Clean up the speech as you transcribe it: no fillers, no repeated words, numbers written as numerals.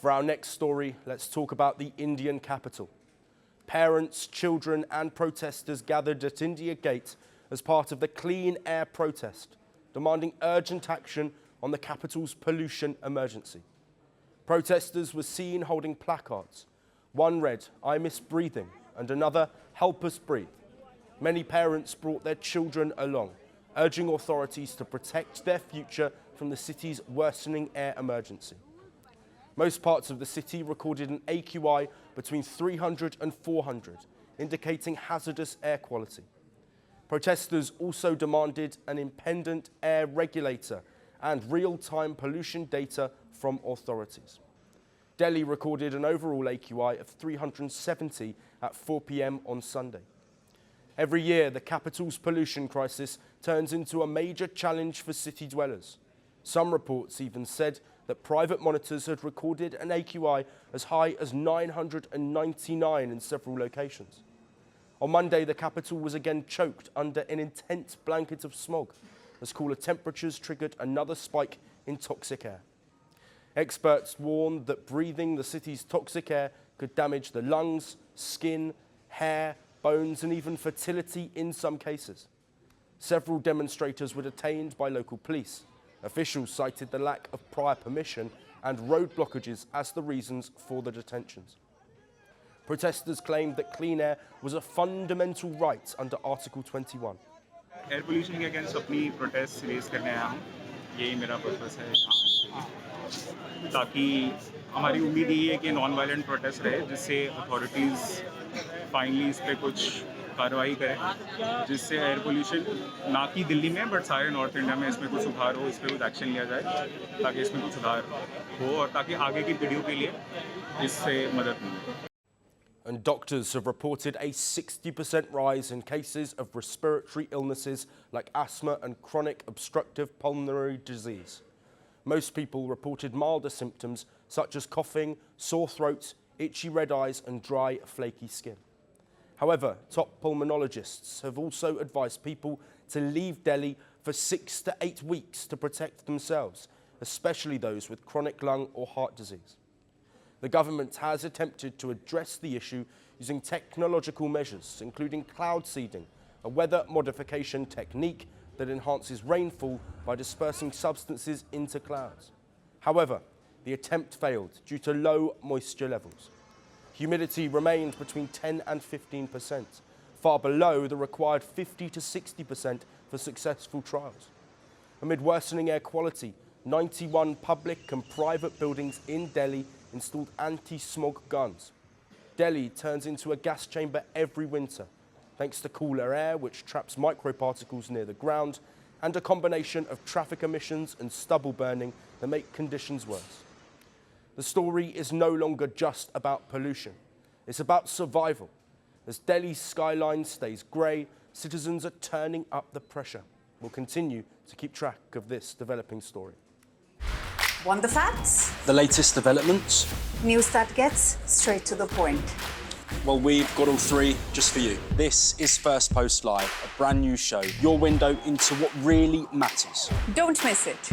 For our next story, let's talk about the Indian capital. Parents, children and protesters gathered at India Gate as part of the Clean Air protest, demanding urgent action on the capital's pollution emergency. Protesters were seen holding placards. One read, "I miss breathing," and another, "Help us breathe." Many parents brought their children along, urging authorities to protect their future from the city's worsening air emergency. Most parts of the city recorded an AQI between 300 and 400, indicating hazardous air quality. Protesters also demanded an independent air regulator and real-time pollution data from authorities. Delhi recorded an overall AQI of 370 at 4 p.m. on Sunday. Every year, the capital's pollution crisis turns into a major challenge for city dwellers. Some reports even said that private monitors had recorded an AQI as high as 999 in several locations. On Monday, the capital was again choked under an intense blanket of smog, as cooler temperatures triggered another spike in toxic air. Experts warned that breathing the city's toxic air could damage the lungs, skin, hair, bones, and even fertility in some cases. Several demonstrators were detained by local police. Officials cited the lack of prior permission and road blockages as the reasons for the detentions. Protesters claimed that clean air was a fundamental right under Article 21. Air pollution के against अपनी protest raise करने आया हूँ, यही मेरा purpose है यहाँ, ताकि हमारी उम्मीद यही है कि नॉन वायलेंट प्रोटेस्ट रहे, जिससे अथॉरिटीज़ फाइनली इस पर कुछ कार्रवाई करें, जिससे एयर पोल्यूशन ना कि दिल्ली में बट सारे नॉर्थ इंडिया में इसमें कुछ सुधार हो, इस पर कुछ एक्शन लिया जाए, ताकि इसमें कुछ सुधार हो और ताकि आगे की पीढ़ियों के लिए इससे मदद मिले. And doctors have reported a 60% rise in cases of respiratory illnesses like asthma and chronic obstructive pulmonary disease. Most people reported milder symptoms such as coughing, sore throat, itchy red eyes and dry, flaky skin. However, top pulmonologists have also advised people to leave Delhi for 6 to 8 weeks to protect themselves, especially those with chronic lung or heart disease. The government has attempted to address the issue using technological measures, including cloud seeding, a weather modification technique that enhances rainfall by dispersing substances into clouds. However, the attempt failed due to low moisture levels. Humidity remained between 10 and 15%, far below the required 50 to 60% for successful trials. Amid worsening air quality, 91 public and private buildings in Delhi installed anti-smog guns. Delhi turns into a gas chamber every winter, thanks to cooler air which traps microparticles near the ground, and a combination of traffic emissions and stubble burning that make conditions worse. The story is no longer just about pollution. It's about survival. As Delhi's skyline stays grey, citizens are turning up the pressure. We'll continue to keep track of this developing story. Want the facts? The latest developments? News that gets straight to the point. Well, we've got all three just for you. This is Firstpost Live, a brand new show, your window into what really matters. Don't miss it.